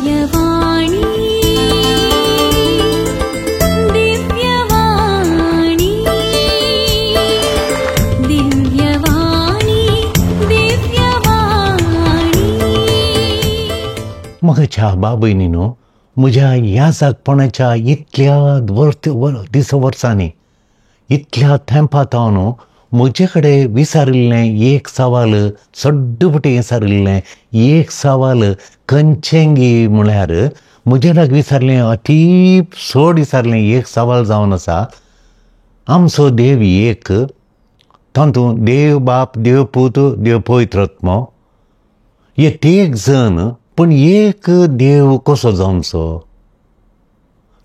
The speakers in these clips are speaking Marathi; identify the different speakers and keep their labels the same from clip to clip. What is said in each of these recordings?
Speaker 1: दिव्यवाणी दिव्यवाणी दिव्यवाणी दिव्यवाणी.
Speaker 2: मगच्या बाबयनीनो, म्हज्या ह्या जागपणाच्या इतल्या वर्सांनी इतल्या तेंपात हांव न्हू म्हजे कडेन विचारिल्लें एक सवाल सड्डपटी विचारिल्लें एक सवाल खंयचेंगी म्हळ्यार म्हजे लागीं विचारलें अती चड विचारलें एक सवाल जावन आसा. आमचो देव एक, तातूंत देव बाप, देव पूत, देव पवित्र आत्मा हे एक जण, पण एक देव कसो जावचो?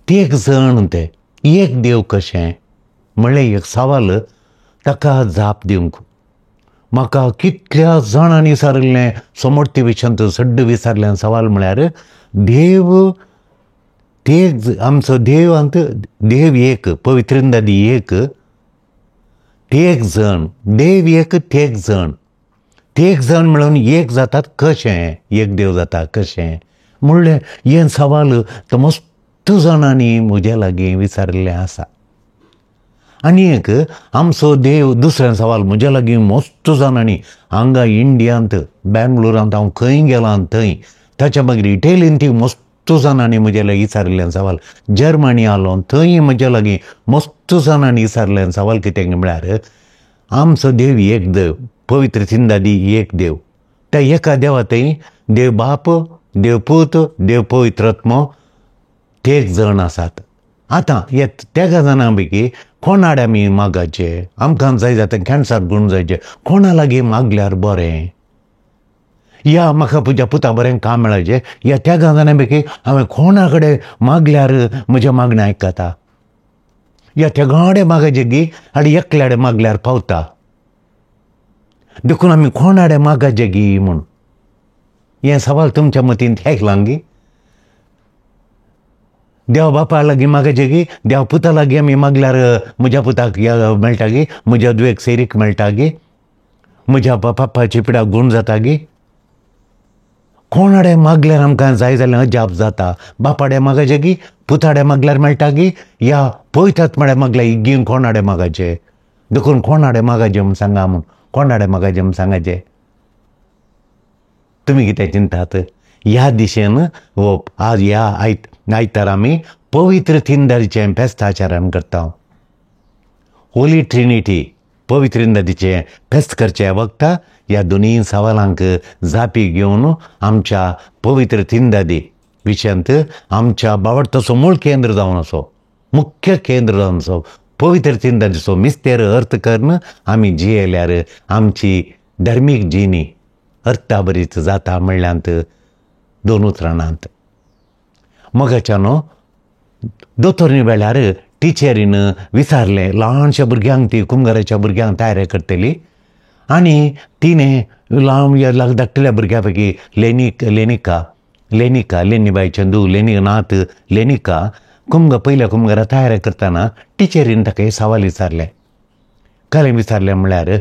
Speaker 2: एक जण ते एक देव कशें म्हणलें एक सवाल ताका जाप दिवंक म्हाका कितल्या जाणांनी विचारिल्लें. समोर्ती विशंत सड्ड विचारलें सवाल म्हळ्यार देव एक, आमचो देव देव एक, पवित्रंदादी एक, एक जण, देव एक, एक जण, एक जण मेळून एक जातात कशें? एक देव जाता कशें म्हणलें हें सवाल तो मस्त जाणांनी म्हजे लागीं विचारिल्लें आसा. आनी एक आमचो देव दुसरें सवाल म्हजे लागीं मस्त जाणांनी हांगा इंडियांत बेंगलोरांत हांव खंय गेलां थंय, ताच्या मागीर इटलींत ती मस्त जाणांनी म्हजे लागीं विचारिल्लें सवाल, जर्मनी आलो थंय म्हजे लागीं मस्त जाणांनी विचारलें सवाल कितें म्हळ्यार आमचो देव एक देव, पवित्र तिनदादी एक देव, त्या एका देवा थंय देव बाप, देव पूत, देव पवित्र आत्मा ते एक जण आसात. आतां हे तेगा जाणां पैकी कोणाडे आमी मागचे? आमकां जाय जाता कॅन्सर गूण जायचे, कोणा लागीं मागल्यार बरें? या म्हाका म्हज्या पुता बरें काम मेळचें, या त्या जाणां पैकी हांवें कोणा कडेन मागल्यार म्हजें मागणें आयकता? या तेगाडे मागचे गी आनी एकल्याडे मागल्यार पावता. देखून आमी कोणाडे मागचे गी म्हूण हें सवाल तुमच्या मतींत आयकलां गी? देव बापा लागीं मागचे गी, देव पुता लागीं आमी मागल्यार म्हज्या पुताक मेळटा गी, म्हज्या दुयेक सेरीक मेळटा गी, म्हज्या बापाची पिडाक गूण जाता गी. कोणाडे मागल्यार आमकां जाय जाल्यार अजाप जाता. बापाडे मागचे गी, पुताडे मागल्यार मेळटा गी, या पवित्र आत्माडे मागल्यार इगीन कोणाडे मागचे? देखून कोणाडे मागचे म्हूण सांगा म्हूण, कोणाडे मागचे म्हूण सांगाचे? तुमी कितें चिंतात? ह्या दिशेन आज ह्या आयतार आमी पवित्र तिनदादीचें फेस्त आमी करता. होली ट्रिनिटी पवित्र तिनदादीचें फेस्त करचे वक्ता ह्या दोनी सवालांक जापी घेवन आमच्या पवित्र तिनदादी विशयांत आमच्या बावडताचो मूळ केंद्र जावन असो, मुख्य केंद्र जावन असो पवित्र तिनदादीचो मिस्तेर अर्थ करून आमी जियेल्यार आमची धर्मीक जिणी अर्था बरीच जाता म्हणल्यात दोन उतरांत. मगाच्यानो दोतोरनी वेळार टिचरीन विचारलें, ल्हानशा भुरग्यांक ती कुंभाराच्या भुरग्यांक तयारी करतली आनी तिणें ल्हान धाकटल्या भुरग्यां पैकी लेनिबाई चंदू लेनिनाथ लेनिका पयल्या कुंभारा तयारी करतना टिचरीन ताका सवाल विचारलें. काय विचारलें म्हळ्यार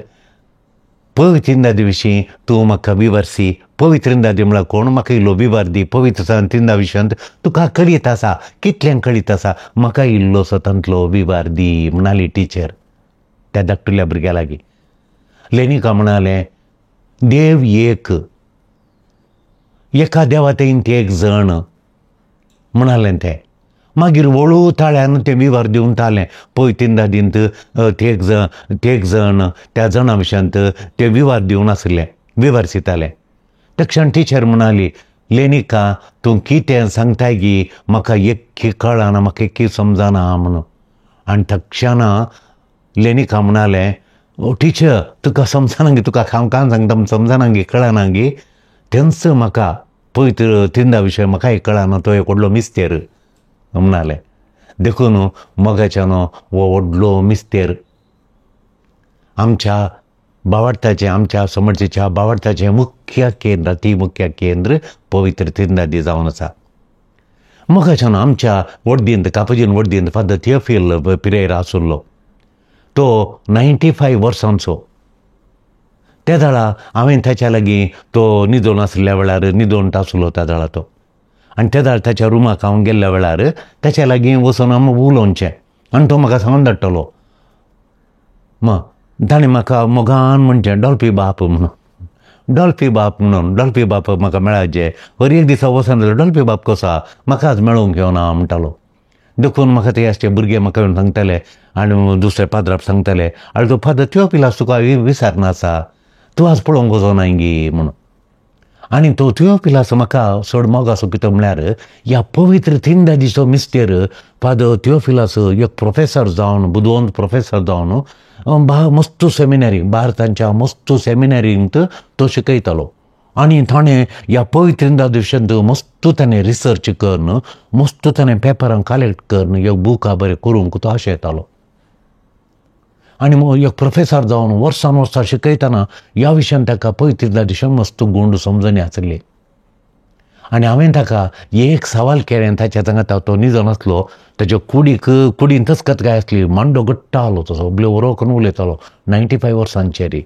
Speaker 2: पवित्र तिनदादी विशीं तूं म्हाका विवरसी. पवित्र तिनदादी म्हळ्यार कोण? म्हाका इल्लो विवर दी. पवित्र तिनदा विशयांत तुका कळीत आसा, कितल्यांक कळीत आसा, म्हाका इल्लोसो तांतलो विवर दी म्हणाली टिचर त्या धाकटुल्या भुरग्या लागीं. लेनिका म्हणालें देव एक, एका देवातेन ते एक जण म्हणालें तें. मागीर वळू ताळ्यान तें विवर दिवन तालें पळय तिनदादींत ते एक जण त्या जणा विशयांत तें विवर दिवन आसलें, विवर शितालें. त्या क्षण टिचर म्हणाली लेनिका तूं कितें सांगताय गी, म्हाका एक्की कळना, म्हाका एक्की समजना म्हणून. आनी त्या क्षणा लेनिका म्हणालें टिचर तुका समजना गी, तुका हांव कान सांगता समजना गी, कळना गी, तेंच म्हाका पवित्र तिनदा विशय म्हाकाय कळना, तो एक व्हडलो मिस्तेर म्हणालें. देखून मोगाच्यानो हो व्हडलो मिस्तेर आमच्या बावडताचें, आमच्या समर्थीच्या बावडताचें मुख्य केंद्र, ती मुख्य केंद्र पवित्र तिनदादी जावन आसा. मोगाच्यानो आमच्या वडदींत कापजीन वडदींत फादर थियोफील पिरेरा आसुल्लो, तो 95 वर्सांचो. त्या दाळा हांवें ताच्या लागीं तो न्हिदोन आसल्या वेळार न्हिदोन आसलो त्या दाळा तो. आनी त्या दाळ ताच्या रुमाक हांव गेल्ल्या वेळार ताच्या लागीं वचून आमी उलोवचें आनी तो म्हाका सांगून धाडटलो ताणें म्हाका मोगान म्हणचें डॉल्फी बाप म्हणून डॉल्फी बाप म्हाका मेळाचे हर एक दिसा वचून डॉल्फी बाप कसो आहा म्हाका आज मेळोवंक येवना म्हणटालो. देखून म्हाका ते अशे भुरगे म्हाका येवन सांगताले आनी दुसरे पाद्राप सांगताले आनी तो फादर थियोफिलास तुका विसारना आसा तूं आज पळोवंक वचोना गी म्हणून. आनी तो थियोफिलास म्हाका चड मोग आसो कितें म्हळ्यार ह्या पवित्र तिनदादीचो मिस्टेर फादर थियोफिलास एक प्रोफेसर जावन बुदवंत प्रोफेसर जावन मस्त सेमिनारी भारतांच्या मस्त सेमिनारींत तो शिकयतालो. आनी ताणें ह्या पवित्र तिनदादीशेंत मस्त ताणें रिसर्च करून मस्त ताणें पेपरां कलेक्ट करून एक बुकां बरें करूंक तो आशेतालो. आनी एक प्रोफेसर जावन वर्सान शिकयतना ह्या विशयान ताका पवित्र तिनदादीशें मस्त गूण समजून आसले. आनी हांवें ताका एक सवाल केलें ताच्या सांगात तो न्हिदो नासलो ताच्या कुडींतच कतकाय आसली मांडो घट्ट आसलो तसो बरो करून उलयतालो 95 वर्सांचेर.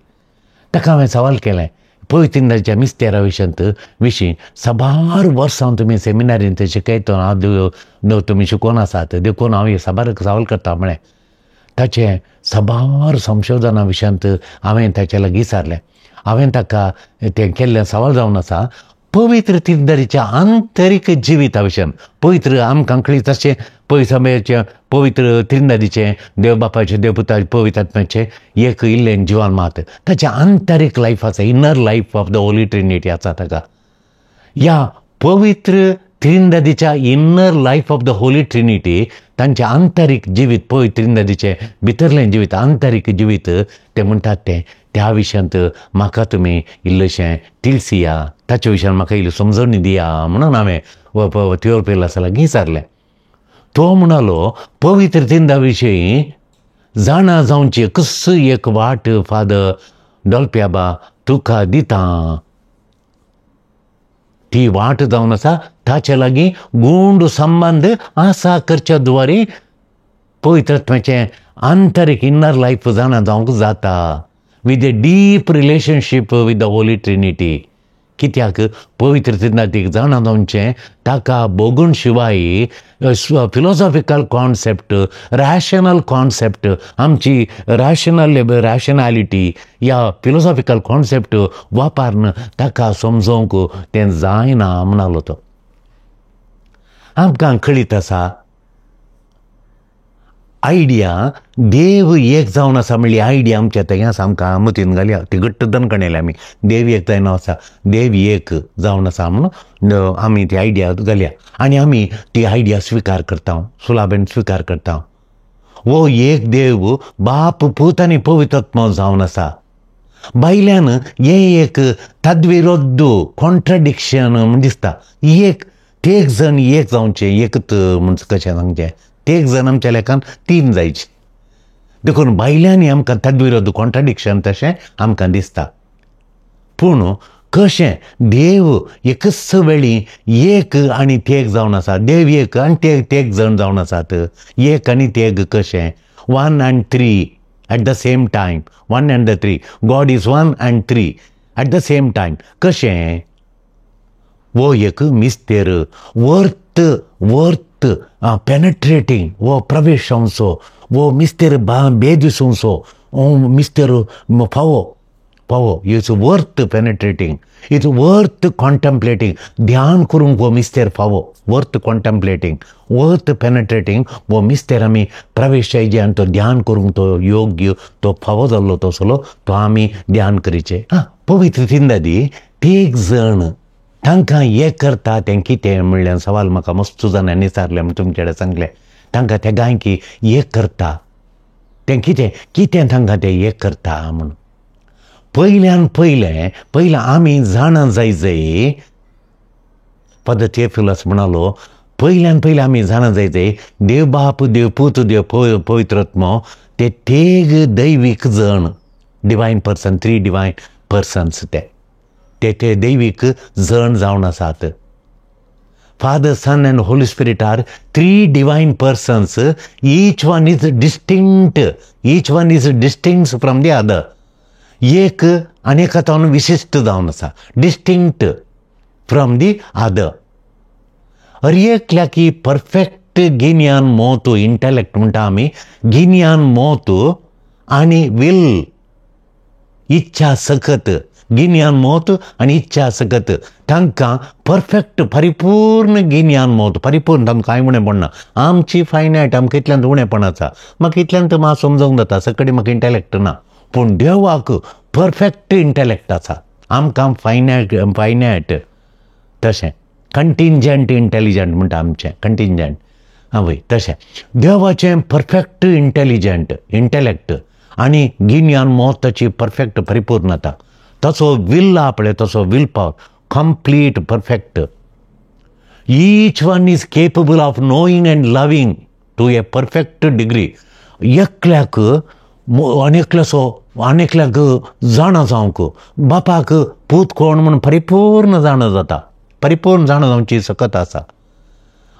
Speaker 2: ताका हांवें सवाल केलें पवित्र तिनदादीच्या मिस्तेरा विशीं साबार वर्सां तुमी सेमिनारींत शिकयतना तुमी शिकोवन आसात देखून हांव हे साबार सवाल करता म्हळें. ताचे साबार संशोधना विशयांत हांवें ताचे लागीं विचारलें. हांवें ताका तें केल्लें सवाल जावन आसा पवित्र तिनदादीच्या आंतरीक जिविता विशयान. पवित्र आमकां कळ्ळी तशें पयसमेचे पवित्र तिनदादीचें देव बापाचें देवपुताचें पवित्र आत्म्याचें एक इल्लें जिवन मात ताचें आंतरीक लायफ आसा inner life of the Holy Trinity आसा ताका. ह्या पवित्र तिनदादीच्या inner life of the Holy Trinity तांचें आंतरीक जिवीत पवित्र तिनदादीचें भितरलें जिवीत आंतरीक जिवीत ते म्हणटात तें त्या विशयांत म्हाका तुमी इल्लेशें तिळसिया ताचे विशयान म्हाका इल्ली समजणी दिया म्हणून हांवें थियोफिलासा लागीं विचारलें. तो म्हणलो पवित्र तिनदा विशीं जाणा जावची कस एक वाट फादर डॉल्फियाबा तुका दिता ती वाट जावन आसा ताचे लागीं गूंड संबंध आसा करच्या द्वारे पवित्र आत्म्याचें आंतरीक इन्नर लायफ जाणा जावंक जाता with a deep relationship with the Holy Trinity. कित्याक पवित्र तिनदादीक जाणा जावचें ताका बोगून शिवाय फिलॉसॉफिकल कॉन्सेप्ट रॅशनल कॉन्सेप्ट आमची रॅशनॅलिटी ह्या फिलॉसॉफिकल कॉन्सेप्ट वापरून ताका समजोवंक तें जायना म्हणलो तो. आमकां कळीत आसा आयडिया देव एक जावन आसा म्हणली आयडिया आमच्या तें आसा आमकां मतीन घालया ती घट्ट दणकणयल्या आमी देव एक जायना आसा देव एक जावन आसा म्हणून आमी ती आयडिया घालया आनी आमी ती आयडिया स्विकार करता सुलाबेन स्विकार करता. वो एक देव बाप पूत आनी पवित्र आत्मा जावन आसा. भायल्यान हें एक तद्विरोध कॉन्ट्रडिक्शन म्हण दिसता. एक जण एक जावचें एकच म्हणजे कशें सांगचें एक जण आमच्या लेखान 3 जायचे देखून भायल्यान आमकां तद्विरोध कॉन्ट्रडिक्शन तशें आमकां दिसता. पूण कशें देव एकच वेळी एक आनी तेग जावन आसा देव एक आनी तेग जण जावन आसात एक आनी तेग कशें 1 and 3 at the same time 1 and 3 God is 1 and 3 at the same time कशें वो एक मिस्तेर वर्थ पेनेट्रेटिंग वो प्रवेशांचो वो मिस्तेर बेदिसूंचो मिस्तेर फावो it's worth penetrating it's worth contemplating ध्यान करूंक वो मिस्तेर फावो वर्थ कॉन्टेम्प्लेटिंग वर्थ पेनेट्रेटिंग वो मिस्तेर आमी प्रवेश जायचे आनी तो ध्यान करूंक तो योग्य तो फावो जाल्लो तसलो तो आमी ध्यान करीचे. पवित्र तिनदादी एक जण तांकां एक करता तें कितें म्हणल्यार सवाल म्हाका मस्त जाणांनी विचारले म्हण तुमचे कडेन सांगलें. तांकां ते गायकी एक करता तें कितें तांकां तें एक करता म्हणून पयलें आमी जाणा जाय फादर थियोफिलास म्हणलो पयले आमी जाणा जाय देव बाप देव पूत देव पवित्र आत्मा ते तेग दैवीक जण डिवायन पर्सन 3 डिवायन पर्सन्स ते दैवीक जण जावन आसात. Father, Son and Holy Spirit are 3 divine persons. Each one is distinct from the other. एक अनेकतान विशिष्ट जावन आसा डिस्टिंक्ट फ्रॉम दी अदर. हर एकल्या की परफेक्ट गिन्यान मोत इंटेलेक्ट म्हणटा आमी गिन्यान मोत आनी विल इच्छा सकत गिन्यान मोत आनी इच्छा सकत तांकां परफेक्ट परिपूर्ण गिन्यान मोत परिपूर्ण तांकां कांय म्हणें पडना आमची फायनायट आमकां इतल्यान उणेंपण आसा म्हाका इतल्यान तर म्हाका समजूंक जाता सकडी म्हाका इंटेलेक्ट ना पूण देवाक परफेक्ट इंटेलेक्ट आसा आमकां फायनायट तशें कंटिंजंट इंटेलिजंट म्हणटा आमचें कंटिंजंट हय तशें देवाचें परफेक्ट इंटेलेक्ट आनी गिन्यान मोताची परफेक्ट परिपूर्णता तसो विल आहा पळय तसो will power complete perfect each one is capable of knowing and loving to a perfect degree एकल्याक आनेकल्याक जाणा जावंक बापाक पूत कोण म्हूण परिपूर्ण जाणा जाता परिपूर्ण जाणा जावची सकत आसा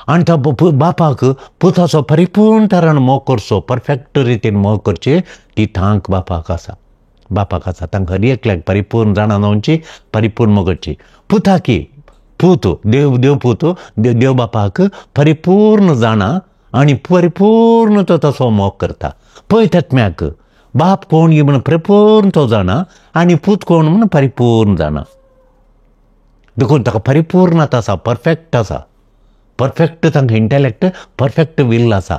Speaker 2: आनी त्या बापाक पुताचो परिपूर्ण तरान मोग करचो परफेक्ट रितीन मोग करची ती थांक बापाक आसा तांकां हर एकल्याक परिपूर्ण जाणा जावची परिपूर्ण मोग करची पुताकी पूत देव बापाक परिपूर्ण जाणा आनी परिपूर्ण तो तसो मोग करता पळय तातम्याक बाप कोण म्हण परिपूर्ण तो जाणा आनी पूत कोण म्हण परिपूर्ण जाणा देखून ताका परिपूर्णता आसा परफेक्ट तांकां इंटेलेक्ट परफेक्ट विल आसा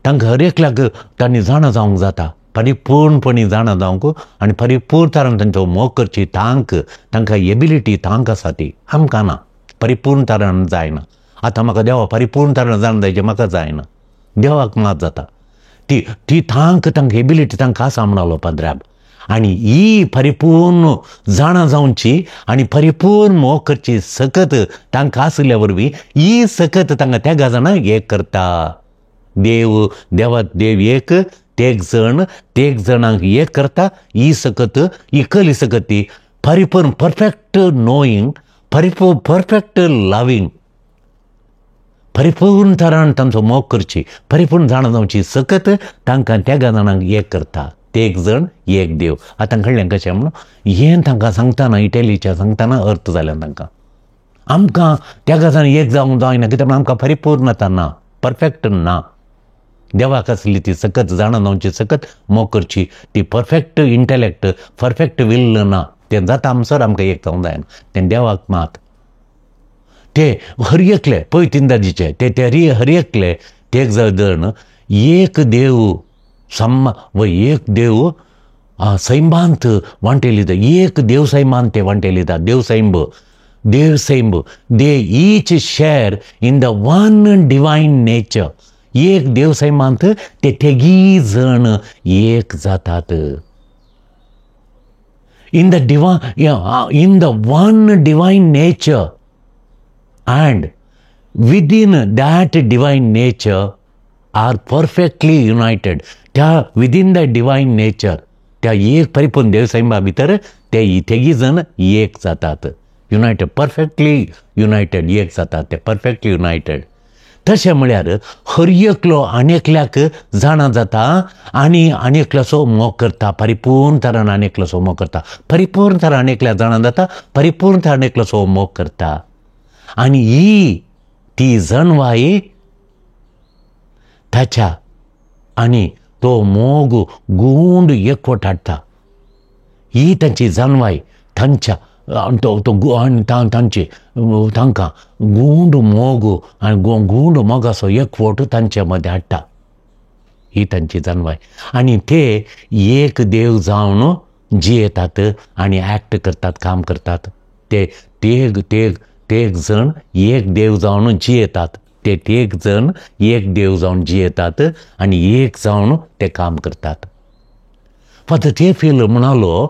Speaker 2: तांकां हर एकल्याक तांणी जाणा जावंक जाता परिपूर्णपणी जाणा जावंक आनी परिपूर्ण तरान तांचो मोग करची तांकां एबिलिटी तांक आसा ती आमकां ना परिपूर्ण तरान जायना आतां म्हाका देवा परिपूर्ण तरान जाणा जायचें म्हाका जायना देवाक मात जाता ती तांकां एबिलिटी तांकां आसा म्हणलो पद्राब आनी ही परिपूर्ण जाणा जावची आनी परिपूर्ण मोग करची सकत तांकां आसल्या वरवीं ही सकत तांकां त्या जाणांक एक करता देव एक तेग जाणांक एक करता ही सकत इकली सकत ती परिपूर्ण परफेक्ट नोईंग परफेक्ट लविंग परिपूर्ण तरान तांचो मोग करची परिपूर्ण जाणा जावची सकत तांकां त्या जाणांक एक करता एक जण एक देव आतां कळ्ळें कशें म्हणून हें तांकां सांगतना इटलीच्या सांगतना अर्थ जाल्यान तांकां आमकां त्या गजान एक जावंक जायना कित्याक आमकां परिपूर्णता ना परफेक्ट ना देवाक आसली ती सकत जाणा जावची सकत मोग करची ती परफेक्ट इंटेलेक्ट परफेक्ट विल ना तें जाता आमसर आमकां एक जावंक जायना तें देवाक मात ते हर एकले पळय तिनदादीचे ते हर एकले ते जण एक देव एक देव सैमांत वांटेलिदा एक देव सैमांत ते वांटेलिदा देव सैंब they each share in the one divine nature एक देव सैमांत ते तेगी जण एक जातात in the one divine nature and within that divine nature are perfectly united त्या within the divine nature त्या एक परिपूर्ण देवसैमा भितर ते तेगी जण एक जातात युनायटेड परफेक्टली युनायटेड एक जातात ते परफेक्टली युनायटेड तशें म्हळ्यार हर एकलो आनेकल्याक जाणा जाता आनी आनेकल्याचो मोग करता परिपूर्ण तरान आनेकल्याचो मोग करता परिपूर्ण तरान आनेकल्याक जाणा जाता परिपूर्ण तरान आनेकल्याचो मोग करता आनी ही ती जणवाई ताच्या आनी तो मोग गूंड एकवट हाडटा ही तांची जणवाई तांच्या तांकां गूंड मोग आनी गूंड मोगाचो एकवट तांचे मदें हाडटा ही तांची जणवाई आनी ते एक देव जावन जियेतात आनी एक्ट करतात काम करतात ते तेग जण एक देव जावन जियेतात ते तेग जण एक देव जावन जियेतात आनी एक जावन ते काम करतात फक्त ते फील म्हणालो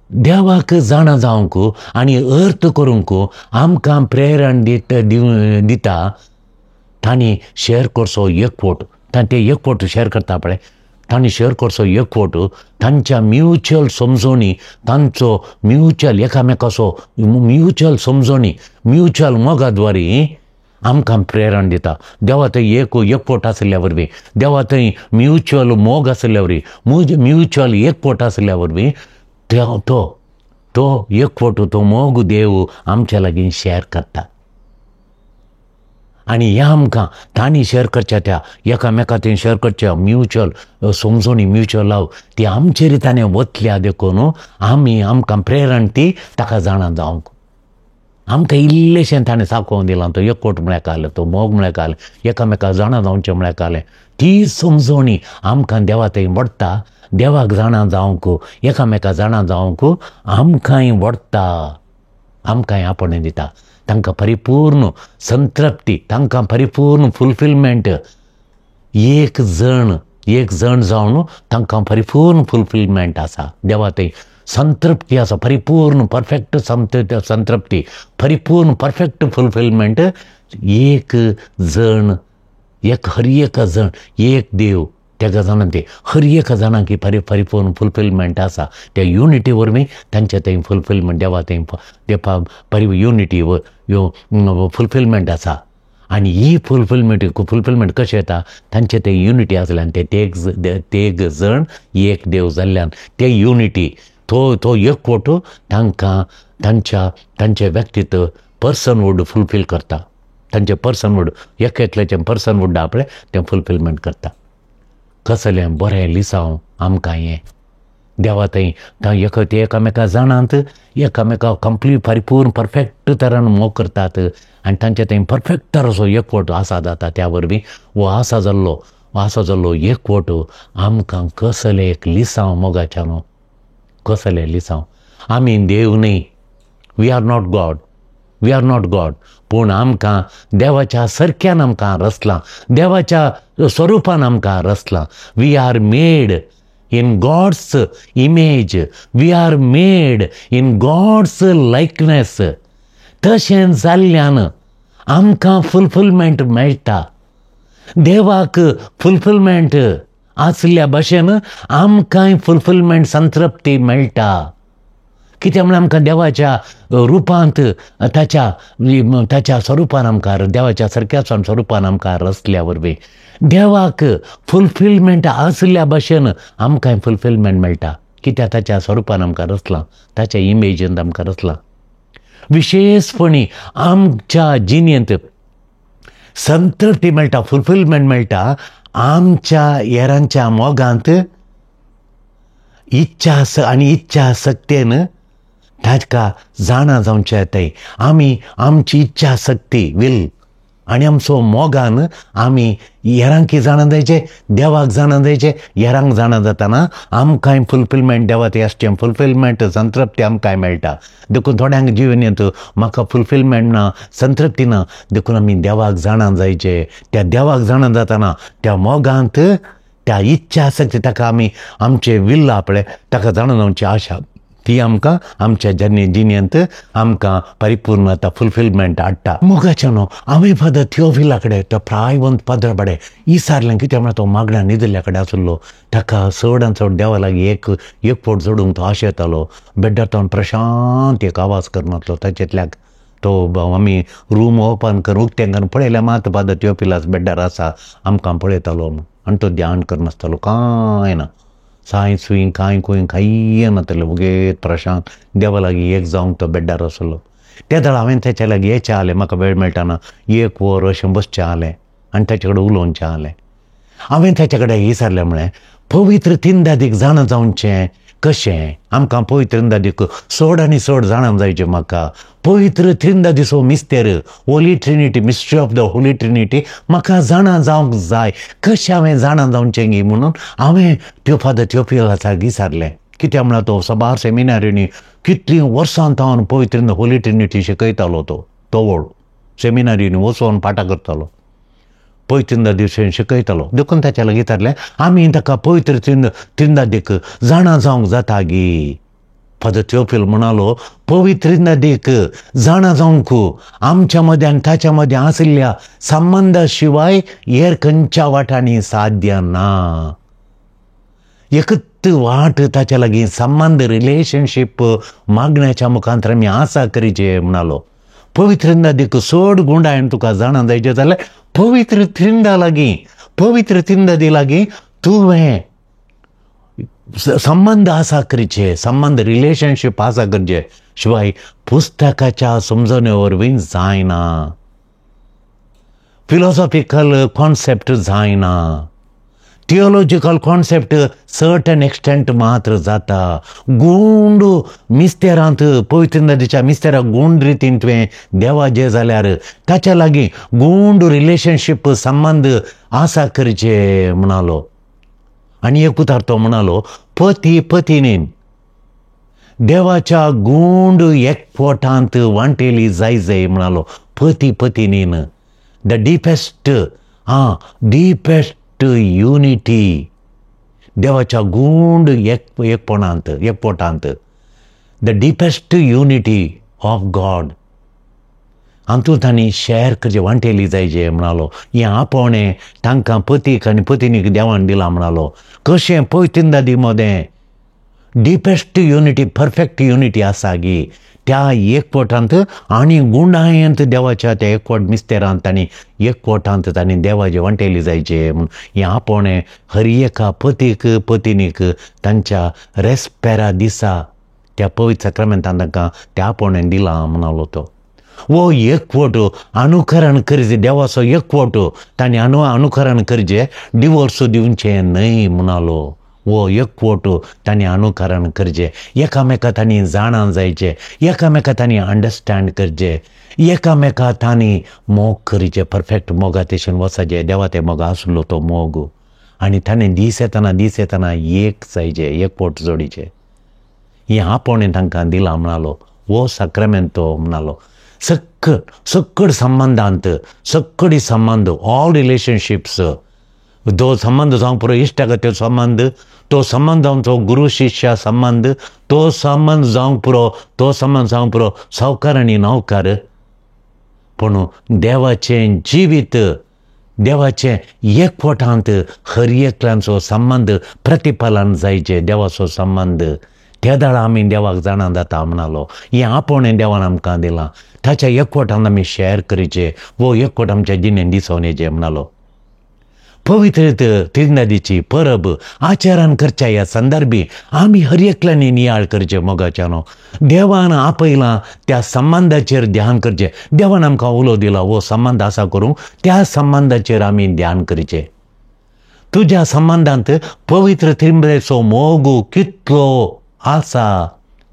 Speaker 2: देवाक जाणा जावंक आनी अर्थ करूंक आमकां प्रेरण दिता तांणी शेअर करचो एकवट ते एकवट शेअर करता पळय तांणी शेअर करचो एकवट तांच्या म्युच्युअल समजोणी तांचो म्युच्युअल एकामेकाचो म्युच्युअल समजोणी म्युच्युअल मोगा द्वारे आमकां प्रेरण दिता देवा थंय एकवट आसल्या वरवीं देवा थंय म्युच्युअल मोग आसल्या वरवीं म्युच्युअल एकवट आसल्या वरवीं तो एकवट तो मोग देव आमच्या लागीं शेअर करता आनी ह्या आमकां तांणी शेअर करच्या त्या एकामेकांत शेअर करच्या म्युच्युअल समजोणी म्युच्युअल लव ती आमचेर ताणें वतल्या देखून आमकां प्रेरण ती ताका जाणा जावंक आमकां इल्लेशें ताणें सांकोवन दिलां तो एकवट म्हळ्यार कालें तो मोग म्हळ्यार कालें एकामेकाक जाणा जावचें म्हळ्यार कालें ती समजोणी आमकां देवा थंय वडटा देवाक जाणा जावंक एकामेका जाणा जावंक आमकांय वडटा आमकांय आपणें दिता तांकां परिपूर्ण संतृप्ती तांकां परिपूर्ण फुलफिलमेंट एक जण जावन तांकां परिपूर्ण फुलफिलमेंट आसा देवा थंय संतृप्ती आसा परिपूर्ण परफेक्ट संतृप्ती परिपूर्ण परफेक्ट फुलफिलमेंट एक जण हर एक जण एक देव तेका जाणां ते हर एक जाणां की परिपूर्ण फुलफिलमेंट आसा त्या युनिटी वरवीं तांचे थंय फुलफिलमेंट देवा थंय युनिटी फुलफिलमेंट आसा आनी ही फुलफिलमेंट कशें येता तांचे ते युनिटी आसल्यान ते एक जण एक देव जाल्ल्यान ते युनिटी तो एकवट तांकां तांचे व्यक्तित्व पर्सनहूड फुलफील करता तांचे पर्सनहूड एकल्याचें पर्सनहूड आपलें तें फुलफिलमेंट करता कसलें बरें लिसांव आमकां हें देवा थंय ते एकामेका जाणांत एकामेका कंप्लीट परिपूर्ण परफेक्ट तरान मोग करतात आनी तांचे थंय परफेक्ट तराचो एकवट आसा जाता त्या वरवीं वो आसा जाल्लो एकवट आमकां कसलें एक लिसांव मोगाच्या न्हू कसलें लिसांव आमी देव न्ही वी आर नॉट गॉड पूण आमकां देवाच्या सारक्यान आमकां रचलां देवाच्या स्वरुपान आमकां रचलां we are made in God's image we are made in God's likeness तशें जाल्ल्यान आमकां फुलफिलमेंट मेळटा देवाक फुलफिलमेंट आसल्या भाशेन आमकांय फुलफिलमेंट संतृप्ती मेळटा कित्याक म्हळ्यार आमकां देवाच्या रुपांत ताच्या स्वरुपान आमकां देवाच्या सारक्या स्वरुपान आमकां रचल्या वरवीं देवाक फुलफिलमेंट आसल्या भाशेन आमकांय फुलफिलमेंट मेळटा कित्याक ताच्या स्वरुपान आमकां रचलां ताच्या इमेजींत आमकां रचलां विशेशपणी आमच्या जिणेंत संतृप्ती मेळटा फुलफिलमेंट मेळटा आमच्या हेरांच्या मोगांत इच्छा सक्तेन ताका जाणा जावचें येताय आमची इच्छा सक्ती वील आनी आमचो मोगान आमी हेरांक जाणा जायचें देवाक जाणा जायचें हेरांक जाणा जाताना आमकांय फुलफिलमेंट देवा ते आसचें फुलफिलमेंट संतृप्ती आमकांय मेळटा देखून थोड्यांक जिवनेंत म्हाका फुलफिलमेंट ना संतृप्ती ना देखून आमी देवाक जाणा जायचें त्या देवाक जाणा जाताना त्या मोगांत त्या इच्छा आसता ताका आमी आमचें विल्ल आपलें ताका जाणा जावची आशा ती आमकां आमच्या जिणेंत आमकां परिपूर्ण आतां फुलफिलमेंट हाडटा मोगाचें न्हू हांवें फादर थियोफिला कडेन तो प्रायवंत पाद्रा कडेन विचारलें कित्याक म्हळ्यार तो मागण्या न्हिदल्या कडेन आसलो ताका चड देवा लागीं एक फोट जोडूंक तो आशेतालो बेड्डार तो प्रशांत एक आवाज करनासलो ताचेंतल्याक तो आमी रूम ओपन करून उक्तें करून पळयल्यार मात फादर थियोफिलास बेड्डार आसा आमकां पळयतालो आनी तो ध्यान करनासतालो कांय ना साय सुईं कांय खूंय कांय नासलें उगेत प्रशांत देवा लागीं एक जावंक तो बेड्डार आसलो त्या दळ हांवें तेच्या लागीं येचें जालें म्हाका वेळ मेळटाना एक वर अशें बसचें जालें आनी तेचे कडेन उलोवचें जालें हांवें तेच्या कडेन विचारलें म्हळें पवित्र तिनदादीक जाणा जावचें कशें आमकां पवित्र तिनदादीक चड आनी चड जाणा जायचें म्हाका पवित्र तिनदादीचो मिस्तेर Holy Trinity mystery of the Holy Trinity म्हाका जाणा जावंक जाय कशें हांवें जाणा जावचें गी म्हणून हांवें फादर थियोफिलासाक विचारलें कित्याक म्हळ्यार तो सबार सेमिनारींनी कितलीं वर्सां तावन पवित्र होली ट्रिनिटी शिकयतालो तो व्हड सेमिनारींनी वचून पाठां करतालो पवित्र दिवशेन शिकयतालो देखून ताच्या लागीं विचारलें आमी ताका पवित्र तिनदादीक जाणा जावंक जाता गी फादर थियोफील म्हणालो पवित्र नदीक जाणा जावंक आमच्या मदें आनी ताच्या मदें आसल्या संबंदा शिवाय हेर खंयच्या वाटांनी साध्य ना एकच वाट ताच्या लागीं संबंद रिलेशनशीप मागण्याच्या मुखांतर आमी आसा करीचे म्हणालो पवित्र नदीक चड गुंडायन तुका जाणा जायचें जाल्यार पवित्र त्रिंदा लागीं पवित्र तिनदादी लागीं तुवें संबंद आसा करचे संबंद रिलेशनशीप आसा करचे शिवाय पुस्तकाच्या समजणे वरवीं जायना फिलॉसॉफिकल कॉन्सेप्ट जायना, थियोलॉजिकल कॉन्सेप्ट सर्टन एक्सटेंट मात्र जाता. गूंड मिस्तेरांत पवित्र नदीच्या मिस्तेरा गूंड रितीन तुवें देवाचें जाल्यार ताच्या लागीं गूंड रिलेशनशीप संबंध आसा करचे म्हणालो. आनी एक उतार तो म्हणालो, पती पत्नीन देवाच्या गूंड एकवटांत वांटेली जाय म्हणालो. पती पत्नीन द डीपेस्ट युनिटी, देवाच्या गूंड एकपोटांत the deepest unity of God हातूंत तांणी शेअर करचे वांटेली जायचे म्हणालो. हें आपोवणें तांकां पतीक आनी पत्नीक देवान दिलां म्हणालो. कशें पळयत नदी मोदें डीपेस्ट युनिटी, परफेक्ट युनिटी आसा गी त्या एकवटांत आनी गुंडायंत देवाच्या त्या एकवट मिस्तेरांत तांणी एकवटांत तांणी देवाचे वांटेली जायचे म्हूण हें आपोवणें हर एका पतीक पत्नीक तांच्या रेस्पेरा दिसा त्या पवित्र सक्रामेंतान तांकां त्या आपोवणें दिलां म्हणालो तो. वो एकवट अनुकरण करचे, देवाचो एकवट तांणी अनुकरण करचें, डिवोर्स दिवचें न्हय म्हणालो. वो एकवट तांणी अनुकरण करचें, एकामेका तांणी जाणां जायचें, एकामेका तांणी अंडरस्टँड करचें, एकामेका तांणी मोग करचें, परफेक्ट मोगा तेशेन वचचें. देवा ते मोगा आसलो तो मोग आनी ताणें दीस येताना एक जायचें, एकवट जोडीचें. हें आपोवणें तांकां दिलां म्हणालो. वो सक्रामेंतो म्हणालो. सक्कड संबंधांत सक्कडी संबंध, ऑल रिलेशनशिप्स, तो संबंध जावंक पुरो इश्टागत्यो संबंध, तो संबंध जावंचो गुरू शिश्या संबंध, तो संबंध जावंक पुरो सावकार आनी नौकार. पूण देवाचें जिवीत, देवाचें एकवटांत हर एकल्यांचो संबंध प्रतिफलन जायचें, देवाचो संबंध. त्या दाळा आमी देवाक जाणा जाता म्हणालो. हें आपोवणें देवान आमकां दिलां. ताच्या एकवटान आमी शेअर करचें, वो एकवट आमच्या जिणेन दिसोवन येचें म्हणालो. पवित्र त्रिनदीची परब आचरण करच्या ह्या संदर्भी आमी हर एकल्यांनी नियाळ करचें मोगाच्यानो. देवान आपयलां त्या संबंधाचेर ध्यान करचें. देवान आमकां उलो दिला, वो संबंध आसा करूंक त्या संबंधाचेर आमी ध्यान करचें. तुज्या संबंधांत पवित्र त्रिनदीचो मोग कितलो आसा,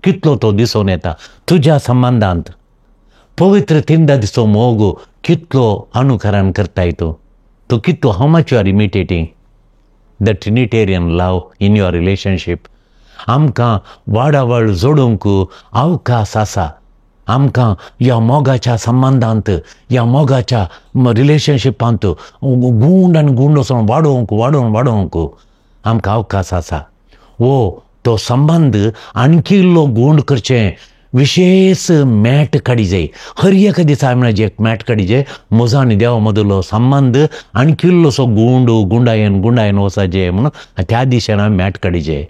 Speaker 2: कितलो तो दिसून येता. तुज्या संबंधांत पवित्र त्रिनदीचो मोग कितलो अनुकरण करताय तूं कितलो, how much you are imitating the Trinitarian love in your relationship. आमकां वाडावळ जोडूंक अवकाश आसा. आमकां ह्या मोगाच्या संबंधांत, ह्या मोगाच्या रिलेशनशिपांत गूंड आनी गूंड वचून वाडोवंक आमकां अवकाश आसा. वो तो संबंध आणखी इल्लो गूंड करचें, विशेष मॅट काडिजे. हर एका दिसा म्हणजे एक मॅट काडिजे. म्हजो आनी देवा मदलो संबंध आणखी इल्लोसो गुंडायन वचचे म्हणून त्या दिशेन आमी मॅट काडिजे.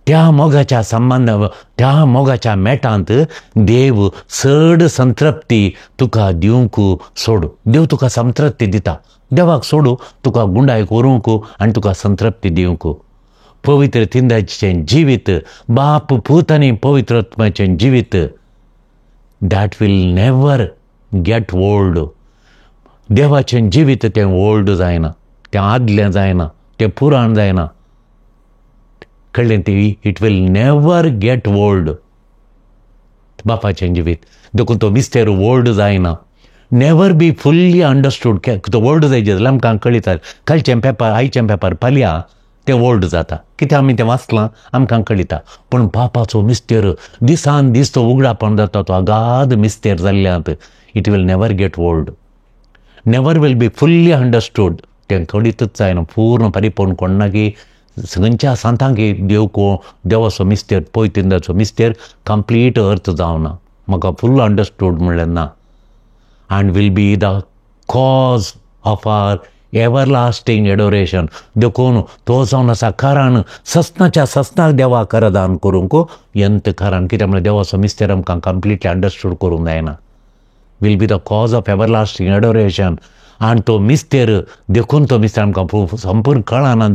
Speaker 2: त्या मोगाच्या संबंध, त्या मोगाच्या मॅटांत देव चड संतृप्ती तुका दिवंक सोडू. देव तुका संतृप्ती दिता. देवाक सोडू तुका गुंडाय करूंक आनी तुका संतृप्ती दिवंक. पवित्र त्रिनदीचें जिवीत, बाप पूत आनी पवित्र आत्म्याचें जिवीत, that will never get old. देवाचें जिवीत तें ओल्ड जायना, तें आदलें जायना, तें पुराण जायना. कळ्ळें ती? It will never get old. बापाचें जिवीत देखून तो मिस्तेर ओल्ड जायना. Never be fully understood. तो ओल्ड जायचे जाल्यार आमकां कळटा. कालचें पेपर, आयचें पेपर फाल्यां तें ओल्ड जाता. कित्याक आमी तें वाचलां, आमकां कळटा. पूण बापाचो मिस्तेर दिसान दीस तो उगडापण जाता, तो अगाध मिस्तेर जाल्ल्यांत it will never get old. Never will be fully understood. तें कळीतच जायना, पूर्ण परिपूर्ण कोणना की खंयच्या सांतांक देवाचो मिस्तेर, पवित्राचो मिस्तेर कंप्लीट अर्थ जावना. म्हाका फुल्ल अंडरस्टूड म्हणलें ना. and will be the cause of our everlasting adoration. देखून तो जावन आसा कारण सस्नाच्या सस्नाक देवा करदान करूंक यंत कारण. कित्याक म्हळ्यार देवाचो मिस्तेर आमकां कंप्लिटली अंडरस्टूड करूंक जायना. Will be the cause of everlasting adoration. आनी तो मिस्तेर देखून तो मिस्तेर आमकां संपूर्ण कळना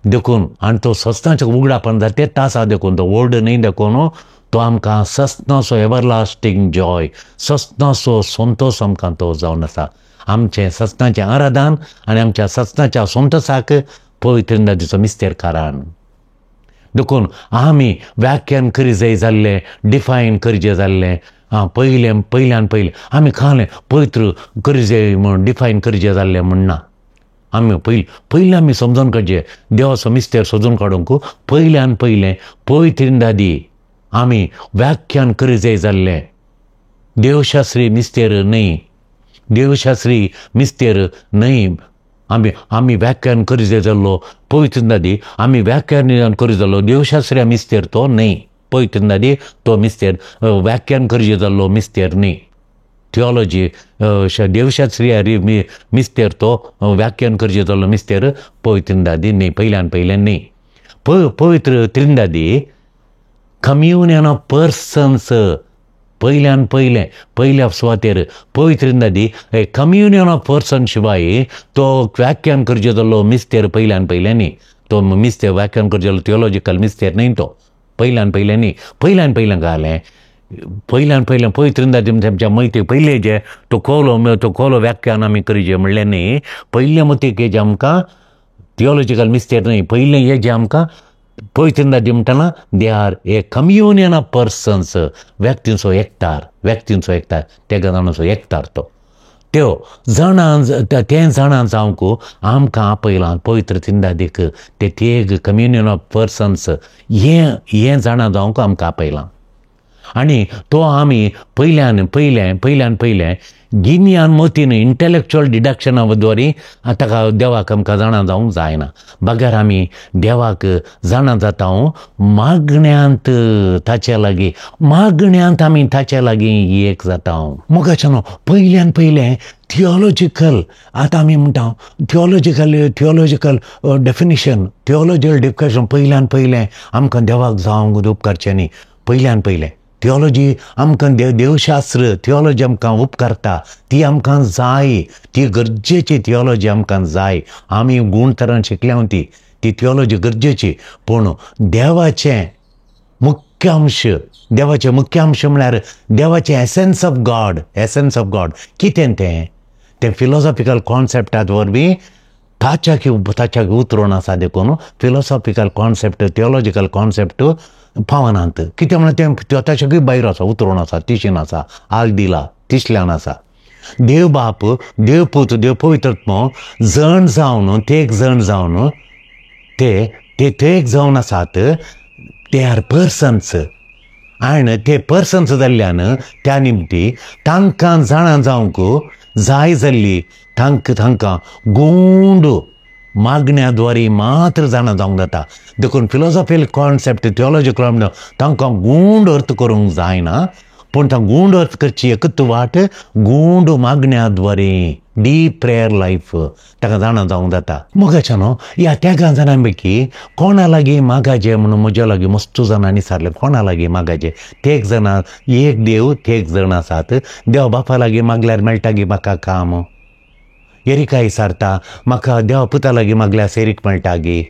Speaker 2: देखून आनी तो सस्नाचें उगडापण जाता तें आसा देखून तो ओल्ड न्हय देखून तो आमकां सस्तनासो एवरलास्टींग जॉय, सस्तनासो संतोश आमकां तो जावन आसा. आमचें सस्तनाचें आराधन आनी आमच्या सस्तनाच्या संतोशाक पवित्र नदीचो मिस्तेर कारण देखून आमी व्याख्यान करी जाय जाल्लें, डिफायन करचें जाल्लें. पयल्यान पयलें आमी खालें पवित्र करी जाय म्हूण डिफायन करचें जाल्लें म्हूण ना. आमी पयलीं आमी समजून काडचें, देवाचो मिस्तेर सोदून काडूंक पयल्यान पयलें पवित्र नदी आमी व्याख्यान करी जाय जाल्लें. देवशास्त्री मिस्तेर न्हय, देवशास्त्री मिस्तेर न्हय. आमी व्याख्यान करी जाय जाल्लो पवित्र नदी आमी व्याख्यान करी जाल्लो देवशास्त्र्या मिस्तेर तो न्हय. पवित्र नदी तो मिस्तेर व्याख्यान करचें जाल्लो मिस्तेर न्हय. थियोलॉजी देवशास्त्रीय मिस्तेर तो व्याख्यान करचें जाल्लो मिस्तेर पवित्र नदी न्हय, पयल्यान पयलें न्हय. पवित्र त्रिनदी कम्युनियन ऑफ पर्सन्स पयल्यान पयल्या सुवातेर पवित्र नदी कम्युनियन ऑफ पर्सन शिवाय तो व्याख्यान करचें जाल्लो मिस्तेर पयल्यान पयलें न्हय. तो मिस्तेर व्याख्यान करचें जाल्लो थियोलॉजिकल मिस्तेर न्हय. तो पयल्यान पयलें न्हय. पयल्यान घालें पयल्यान पवित्र नदी आमच्या मैती पयलें जे तो खोलो व्याख्यान आमी करचें म्हणलें न्हय. पयले मतीक हेजें आमकां थियोलॉजिकल मिस्तेर न्हय. पयलें हेजें आमकां पवित्र नदी म्हणटना they are a communion of persons, व्यक्तींचो एकठार तेका जाणांचो एकठार तो त्यो तें जाणां जावंक आमकां आपयलां पवित्र नदीक ते तेग कम्युनियन ऑफ पर्सन्स हें जाणां जावंक आमकां आपयलां. आनी तो आमी पयल्यान पयलें गिन्यान मतीन इंटलेक्च्युअल डिडक्शना द्वारे ताका देवाक आमकां जाणा जावंक जायना. बागर आमी देवाक जाणा जाता मागण्यांत ताचे लागीं आमी ताचे लागीं एक जाता. मोगाच्यान पयल्यान पयलें थियोलॉजिकल आतां आमी म्हणटा थियोलॉजिकल डेफिनिशन पयल्यान पयलें आमकां देवाक जावंक उपकारचें न्ही. पयल्यान पयलें थियोलॉजी आमकां देवशास्त्र थियोलॉजी आमकां उपकारता, ती आमकां जाय, ती गरजेची थियोलॉजी आमकां जाय. आमी गुणतरान शिकल्या ती थियोलॉजी गरजेची. पूण देवाचे मुख्य अंश म्हळ्यार देवाचें एसेन्स ऑफ गॉड कितें तें फिलॉसॉफिकल कॉन्सेप्टांत वरवीं ताच्याक उतरून आसा. देखून फिलॉसॉफिकल कॉन्सेप्ट थियोलॉजिकल कॉन्सेप्ट पावनात. कितें म्हणल्यार तें ताच्याकूय भायर आसा, उतरून आसा, तिशीन आसा, आल दिला तिसल्यान आसा. देव बाप, देव पूत, देव पवित्रत्म जण जावन तेक जण जावन ते एक जावन आसात. ते आर पर्सन्स. आनी ते पर्सन्स जाल्ल्यान त्या निमती तांकां जाणा जावंक जाय जाल्ली तांकां गूंड मागण्याद्वारे मात्र जाणा जावंक जाता. देखून फिलॉसॉफिकल कॉन्सेप्ट थियोलॉजिकल तांकां गूंड अर्थ करूंक जायना. पूण तां गूंड अर्थ करची एकच वाट गूंड मागण्याद्वारे डीप प्रेयर लायफ ताका जाणा जावंक जाता. मोगाच्यान ह्या त्या जाणां पैकी कोणा लागीं मागाचें म्हणून म्हज्या लागीं मस्त जाणांनी विचारलें कोणा लागीं मागाचें. ते एक जाणां एक देव ते एक जण आसात. देव बापा लागीं मागल्यार मेळटा गी म्हाका काम. एरिका विचारता म्हाका देवा पुता लागीं मागल्यार सेरीक मेळटा गी.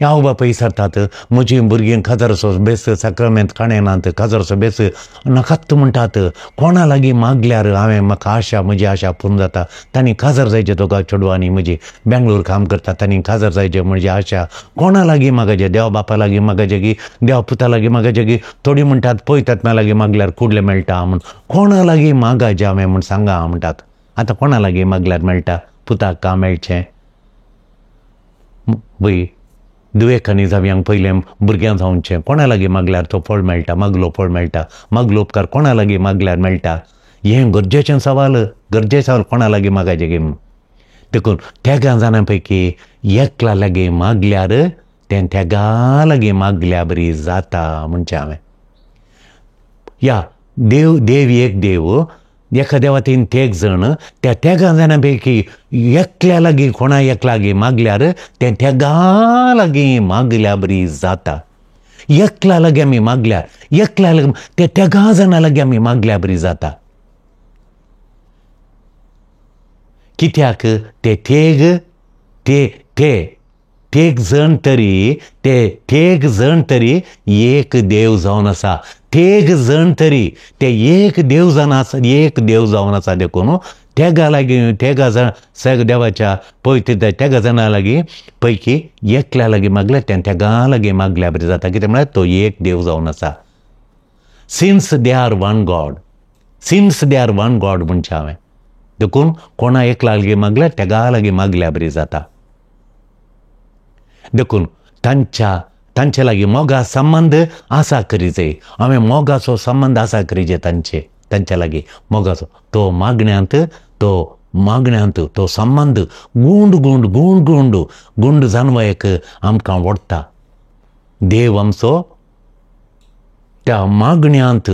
Speaker 2: हांव बापा विचारतात म्हजी भुरगीं काजरसो बेस सक्रामेंत काणयनात, काजरसो बेस नाकात म्हणटात. कोणा लागीं मागल्यार म्हाका म्हजी आशा पूर्ण जाता. तांणी काजर जायचें दोगा चेडवांनी म्हजी बेंगलोर काम करता, तांणी काजर जायचें म्हजी आशा. कोणा लागीं मागचें? देवा बापा लागीं मागचें गी, देवा पुता लागीं मागचें गी. थोडीं म्हणटात पवित्रात्म्या लागीं मागल्यार कुडलें मेळटा म्हूण. कोणा लागीं मागचें हांवें म्हूण सांगा म्हणटात. आतां कोणा लागीं मागल्यार मेळटा? पुताक काम मेळचें बय. दुयेखानी जावयांक पयलें भुरग्यां जावचें. कोणा लागीं मागल्यार तो फळ मेळटा, मागलो फळ मेळटा. मागलो उपकार कोणा लागीं मागल्यार मेळटा? हें गरजेचें सवाल कोणा लागीं मागचें गे. देखून त्या जाणां पैकी एकला लागीं मागल्यार तें तेगा लागीं मागल्या बरी जाता म्हणचें हांवें. या देव एक देव एका देवातीन ते एक जण त्या जाणां पैकी एकल्या लागीं कोणा एक लागीं मागल्यार तें तेगा लागीं मागल्या बरी जाता. एकला लागीं आमी मागल्यार एकल्या लागीं ते तेगा जाणां लागीं आमी मागल्या बरी जाता. कित्याक ते तेग जण तरी एक देव जावन आसा. तेग जण तरी ते एक देव जावन आसा देखून तेगा लागीं देवाच्या पळय तेगा जाणा लागीं पैकी एकल्या लागीं मागल्या तेगा लागीं मागल्या बरें जाता. कितें म्हळ्यार तो एक देव जावन आसा. Since they are one God म्हणचें हांवें. देखून कोणा एकल्या लागीं मागल्या तेगा लागीं मागल्या बरी जाता. देखून तांचे लागीं मोगा संबंध आसा करीचे. हांवें मोगाचो संबंध आसा करीचे तांचे लागीं मोगाचो. तो मागण्यांत तो संबंध गुंड जानवायक आमकां ओडटा. देव आमचो त्या मागण्यांत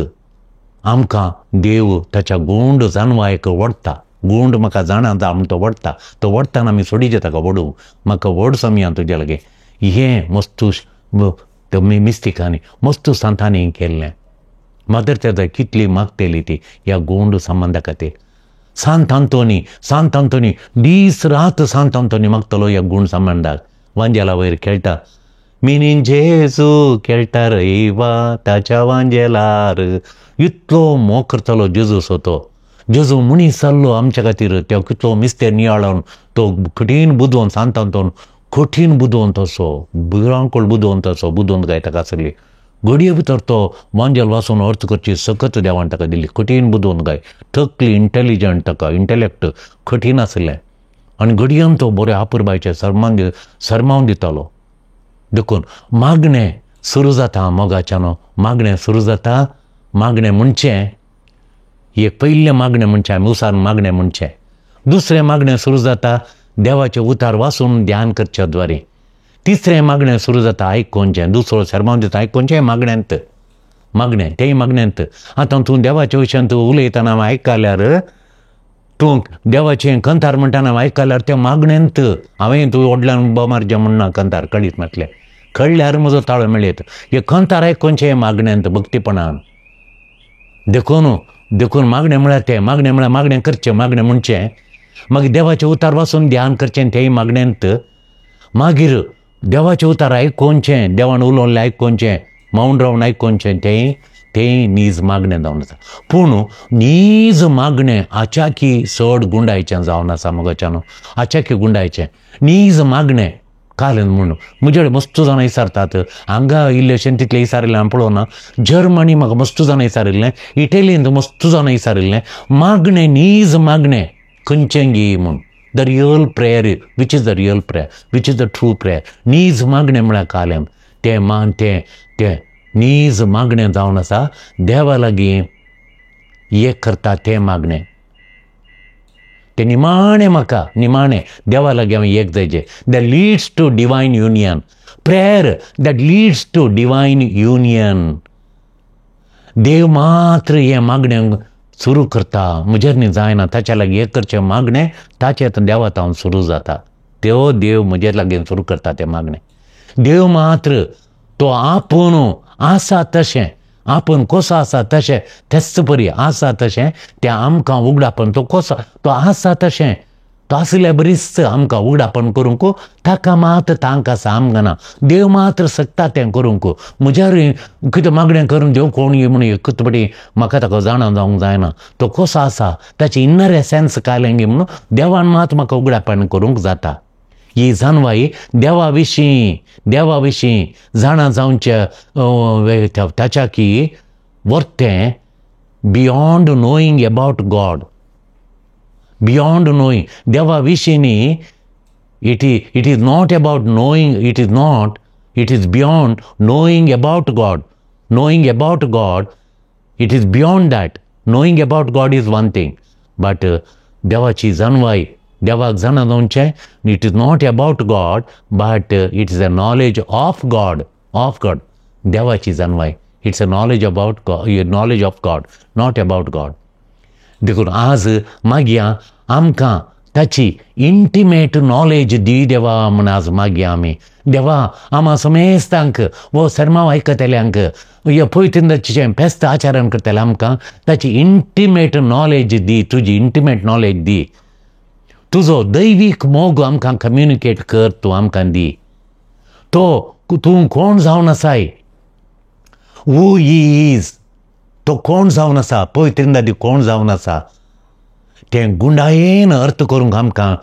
Speaker 2: आमकां देव ताच्या गुंड जानवायक ओडटा. गुंड म्हाका जाणा आम तो ओडटा. तो ओडटाना आमी सोडीचे ताका ओडूंक. म्हाका ओड समया तुजे लागीं हें मस्तू मिस्तिकांनी मस्तू संतांनी केल्लें. मदर तेरेसा कितली मागतेली ती ह्या गुंड संबंदा खातीर. सांत अंतोनी दीस रात सांत अंतोनी मागतलो ह्या गुंड संबंदाक. वांजेला वयर खेळटा मिनीन जेजू खेळटा रैवा ताच्या वांजेलार. इतलो मोग करतलो जेजूचो तो. जेजू मनीस जाल्लो आमच्या खातीर. तो कितलो मिस्तेर नियाळोन तो कठीण बुदोवन सांत अंतोन कठीण बुदोवन तसो बिरांकोळ बुदोवन तसो बुदोवन काय ताका आसली. घडये भितर तो वांजेल वाचून अर्थ करची सकत देवान ताका दिली. कठीण बुदोवन काय तकली इंटेलिजंट ताका इंटेलेक्ट कठीण आसलें. आनी घडयेन तो बरे आपुरबायचे सरमावन दितालो. देखून मागणें सुरू जाता मोगाच्यान. मागणें सुरू जाता. मागणें म्हणचें एक पयलें मागणें म्हणचें आमी उसार मागणें म्हणचें. दुसरें मागणें सुरू जाता देवाचे उतार वाचून ध्यान करच्या द्वारे. तिसरें मागणें सुरू जाता आयकोनचें. दुसरो सरमावन दिता आयकोनचें मागणें तेंय मागण्यांत. आतां तूं देवाच्या विशयान तूं उलयतना आयकल्यार तूं देवाचें कंथार म्हणटाना आयकल्यार तें मागण्यांत. हांवें तूं व्हडल्यान बोमार जें म्हणना कंथार कळीत म्हटलें कळल्यार म्हजो ताळो मेळयत. हे कंथार आयकोनचें मागण्यांत भक्तीपणान. देखून मागणें म्हळ्यार तें मागणें करचें मागणें म्हणचें. मागीर देवाचें उतार वाचून ध्यान करचें तेंय मागण्यांत. मागीर देवाचें उतार आयकोनचें देवान उलोवलें आयकोनचें मौन रावन आयकोनचें तेंय नीज मागणें जावन आसा. पूण नीज मागणें आचाकी चड गुंडायचें जावन आसा मोगाच्यान. आचाकी गुंडायचें नीज मागणें काल म्हणून म्हजे कडेन मस्तू जाणां विचारतात. हांगा इल्लेशें तितलें विचारिल्लें हांवें पळोवना. जर्मनी म्हाका मस्तू जाणां विचारिल्लें. इटलींत मस्तू जाणां विचारिल्लें. मागणें नीज मागणें खंयचें गी म्हूण. The real prayer which is the real prayer which is the true prayer. नीज मागणें म्हळ्यार कालें तें नीज मागणें जावन आसा. देवा लागीं एक करता तें मागणें. तें निमाणें देवा लागीं हांवें एक जायचें. That leads to divine union. Prayer that leads to divine union. देव मात्र हें मागणें सुरू करता. म्हजेर न्ही जायना. ताच्या लागीं एक करचें मागणें ताचें देवात हांव सुरू जाता. तो देव म्हजे लागीं सुरू करता तें मागणें. देव मात्र तो आपूण आसा तशें आपूण कसो आसा तशें तेच परी आसा तशें तें आमकां उगडापण तो कसो तो आसा तशें तो आसल्या बरीच आमकां उगडापण करूंक ताका मात्र तांक आसा आमकां ना. देव मात्र सकता तें करूंक. म्हज्यार कितें मागणें करून देव कोण म्हण एकूच पटी म्हाका ताका जाणा जावंक जायना. तो कसो आसा ताची इन्नर एसेन्स कायलें गे म्हणून देवान मात म्हाका उगडापण करूंक जाता. ही जानवाई देवा विशीं जाणा जावच्या ताच्या की वर्तें beyond knowing about God. Beyond knowing देवा विशीं न्ही. It is not about knowing. It is beyond knowing about God. Knowing about God it is beyond that. Knowing about God is one thing. But देवाची जानवाई देवाक जाणा जावचें. It is not about God but it is a knowledge of God. देवाची जानवाई it's a knowledge about God. Knowledge of God not about God. देखून आज मागया आमकां ताची इंटिमेट नॉलेज दी देवा म्हूण आज मागया आमी. देवा आमा समेस्तांक वो सरमाव आयकतल्यांक ह्या पयतींदाचें फेस्त आचरण करतलें आमकां ताची इंटिमेट नॉलेज दी. तुजी इंटिमेट नॉलेज दी. तुजो दैवीक मोग आमकां कम्युनिकेट कर तूं आमकां दी. तूं कोण जावन आसाय हू इज तो कोण जावन आसा पवित्र कोण जावन आसा तें गुंडायेन अर्थ करूंक आमकां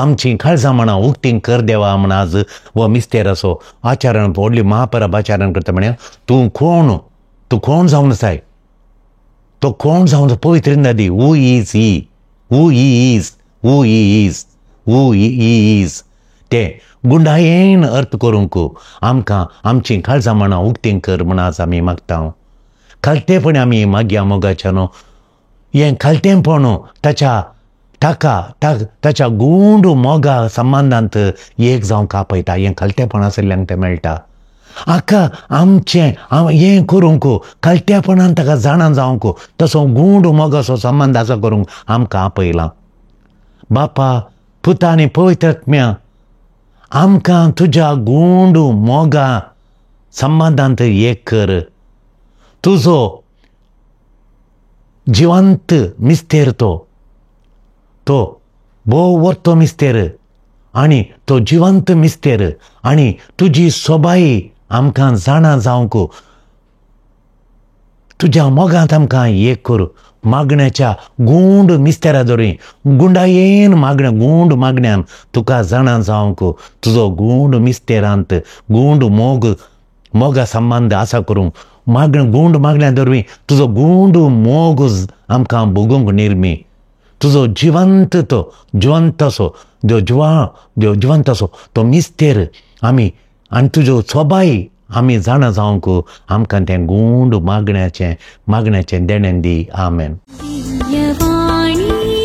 Speaker 2: आमची काळजां म्हणा उक्तींग कर देवा म्हण आज हो मिस्तेर असो आचारण व्हडली महापरब आचारण करता म्हणे तूं कोण जावन आसाय तो कोण जावन पवित्र नदी हू इज ते गुंडायेन अर्थ करूंक आमकां आमची काळजां म्हणा उक्तींग कर म्हण आज आमी मागता खालतेपणी आमी मागया मोगाच्या न्हू हें खालतेपण ताच्या गूंड मोगा संबंदांत एक जावंक आपयता हें खालतेपण आशिल्ल्यांक तें मेळटा हाका आमचें हें करूंक खालतेपणान ताका जाणा जावंक तसो गूंड मोगाचो संबंद आसा करूंक आमकां आपयलां बापा पुता आनी पवित्रात्म्या आमकां तुज्या गूंड मोगा संबंदांत एक कर तुजो जिवंत मिस्तेर तो भोव वर्तो मिस्तेर आनी तो जिवंत मिस्तेर आनी तुजी सोबाई आमकां जाणा जावंक तुज्या मोगांत आमकां एक कर मागण्याच्या गूंड मिस्तेरा दोरी गुंडायेन गूंड मागण्यान तुका जाणा जावंक तुजो गूंड मिस्तेरांत गूंड मोगा संबंद आसा करूंक गूंड मागण्या दरवीं तुजो गूंड मोग आमकां भोगूंक निर्मी तुजो जिवंत असो तो मिस्तेर आमी आनी तुज्यो सोबाई आमी जाणा जावंक आमकां तें गूंड मागण्याचें देणें दी आमेन.
Speaker 1: दिव्यवाणी